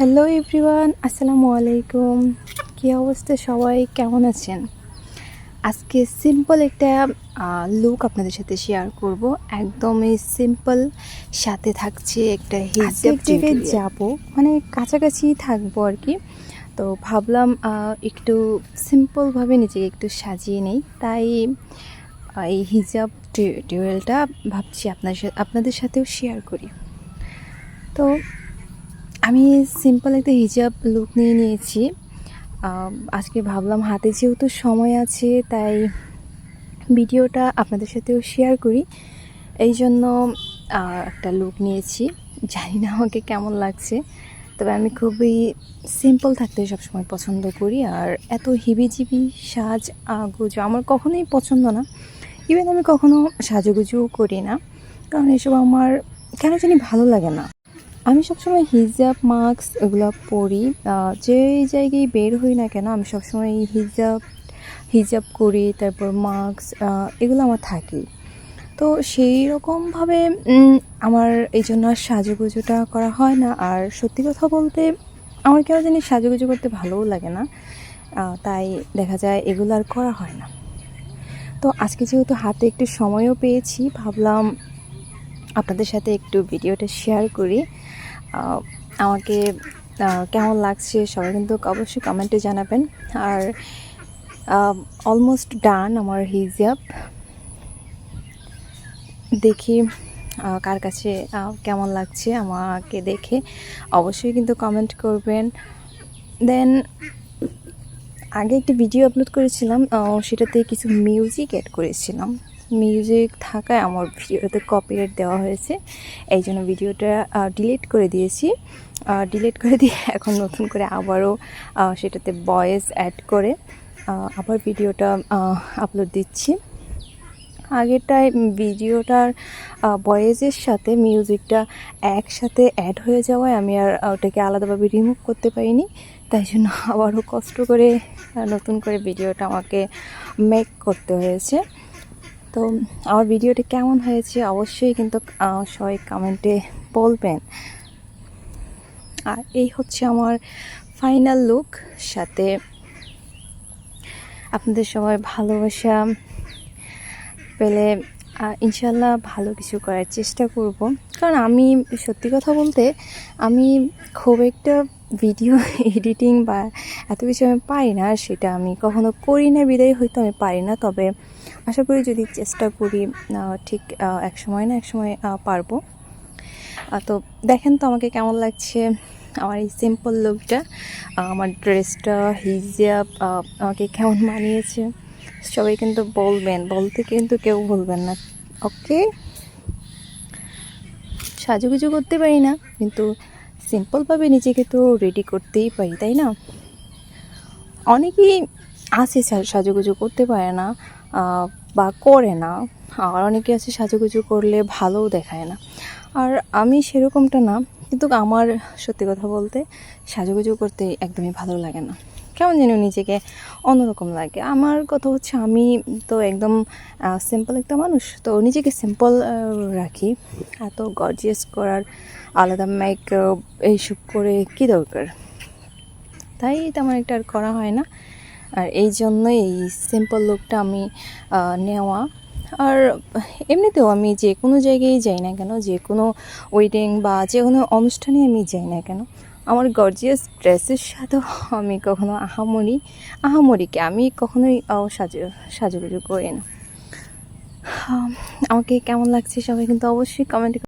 Hello everyone, আসসালামু আলাইকুম। কী অবস্থা, সবাই কেমন আছেন? আজকে সিম্পল একটা লুক আপনাদের সাথে শেয়ার করব। একদমই সিম্পল, সাথে থাকছে একটা হিজাব জায়গায় যাব, মানে কাছাকাছি থাকবো আর কি। তো ভাবলাম একটু সিম্পলভাবে নিজেকে একটু সাজিয়ে নেই, তাই এই হিজাব টিউটোরিয়ালটা ভাবছি আপনাদের সাথেও শেয়ার করি। তো আমি সিম্পল একটা হিজাব লুক নিয়ে নিয়েছি। আজকে ভাবলাম হাতে যেহেতু সময় আছে, তাই ভিডিওটা আপনাদের সাথেও শেয়ার করি। এই জন্য একটা লুক নিয়েছি। জানি না আমাকে কেমন লাগছে, তবে আমি খুবই সিম্পল থাকতে সবসময় পছন্দ করি। আর এত হিবিজিবি সাজগুজু আমার কখনোই পছন্দ না। ইভেন আমি কখনো সাজুগুজুও করি না, কারণ এসব আমার কেন জানি ভালো লাগে না। আমি সবসময় হিজাব, মাস্ক এগুলো পরি। যেই জায়গায় বের হই না কেন, আমি সবসময় এই হিজাব করি, তারপর মাস্ক এগুলো আমার থাকেই। তো সেই রকমভাবে আমার এই জন্য আর সাজুগুজুটা করা হয় না। আর সত্যি কথা বলতে আমার কেন জানি সাজুগুজু করতে ভালোও লাগে না, তাই দেখা যায় এগুলো আর করা হয় না। তো আজকে যেহেতু হাতে একটু সময়ও পেয়েছি, ভাবলাম আপনাদের সাথে একটু ভিডিওটা শেয়ার করি। আমাকে কেমন লাগছে সবাই কিন্তু অবশ্যই কমেন্টে জানাবেন। আর অলমোস্ট ডান আমার হিজাব। দেখি কার কাছে কেমন লাগছে আমাকে দেখে, অবশ্যই কিন্তু কমেন্ট করবেন। দেন আগে একটি ভিডিও আপলোড করেছিলাম, সেটাতে কিছু মিউজিক অ্যাড করেছিলাম। মিউজিক থাকায় আমার ভিডিওতে কপিরাইট দেওয়া হয়েছে, এই জন্য ভিডিওটা ডিলিট করে দিয়েছি। ডিলিট করে দিয়ে এখন নতুন করে আবারও সেটাতে ভয়েস অ্যাড করে আবার ভিডিওটা আপলোড দিচ্ছি। আগেরটায় ভিডিওটার ভয়েসের সাথে মিউজিকটা একসাথে অ্যাড হয়ে যাওয়ায় আমি আর ওটাকে আলাদাভাবে রিমুভ করতে পারিনি, তাই জন্য আবারও কষ্ট করে নতুন করে ভিডিওটা আমাকে মেক করতে হয়েছে। তো আমার ভিডিওটা কেমন হয়েছে অবশ্যই কিন্তু সবাই কমেন্টে বলবেন। আর এই হচ্ছে আমার ফাইনাল লুক, সাথে আপনাদের সবাই ভালোবাসা পেলে ইনশাল্লাহ ভালো কিছু করার চেষ্টা করব। কারণ আমি সত্যি কথা বলতে আমি খুব একটা ভিডিও এডিটিং বা এত কিছু আমি পারি না, সেটা আমি কখনো করি না বিদায় হয়তো আমি পারি না। তবে আশা করি যদি চেষ্টা করি ঠিক এক সময় না এক সময় পারবো। তো দেখেন তো আমাকে কেমন লাগছে আমার এই সিম্পল লুকটা, আমার ড্রেসটা, হিজাব আমাকে কেমন মানিয়েছে সবাই কিন্তু বলবেন, বলতে কিন্তু কেউ বলবেন না। ওকে, সাজুগুজু করতে পারি না, কিন্তু সিম্পলভাবে নিজেকে তো রেডি করতেই পারি, তাই না? অনেকেই আছে সাজুগুজু করতে পারে না বা করে না, আর অনেকে আছে সাজুগুজু করলে ভালোও দেখায় না। আর আমি সেরকমটা না, কিন্তু আমার সত্যি কথা বলতে সাজুগুজু করতে একদমই ভালো লাগে না, কেমন যেন নিজেকে অন্যরকম লাগে। আমার কথা হচ্ছে আমি তো একদম সিম্পল একটা মানুষ, তো নিজেকে সিম্পল রাখি। এত গর্জিয়াস করার, আলাদা মেকআপ এইসব করে কী দরকার, তাই তেমন একটা আর করা হয় না। আর এই জন্যই এই সিম্পল লুকটা আমি নেওয়া। আর এমনিতেও আমি যে কোনো জায়গায় যাই না কেন, যে কোনো ওয়েডিং বা যে কোনো অনুষ্ঠানে আমি যাই না কেন, আমার গর্জিয়াস ড্রেসের সাথেও আমি কখনো আহামরিকে আমি কখনোই সাজুগুজু করি না। আমাকে কেমন লাগছে সবাই কিন্তু অবশ্যই কমেন্টে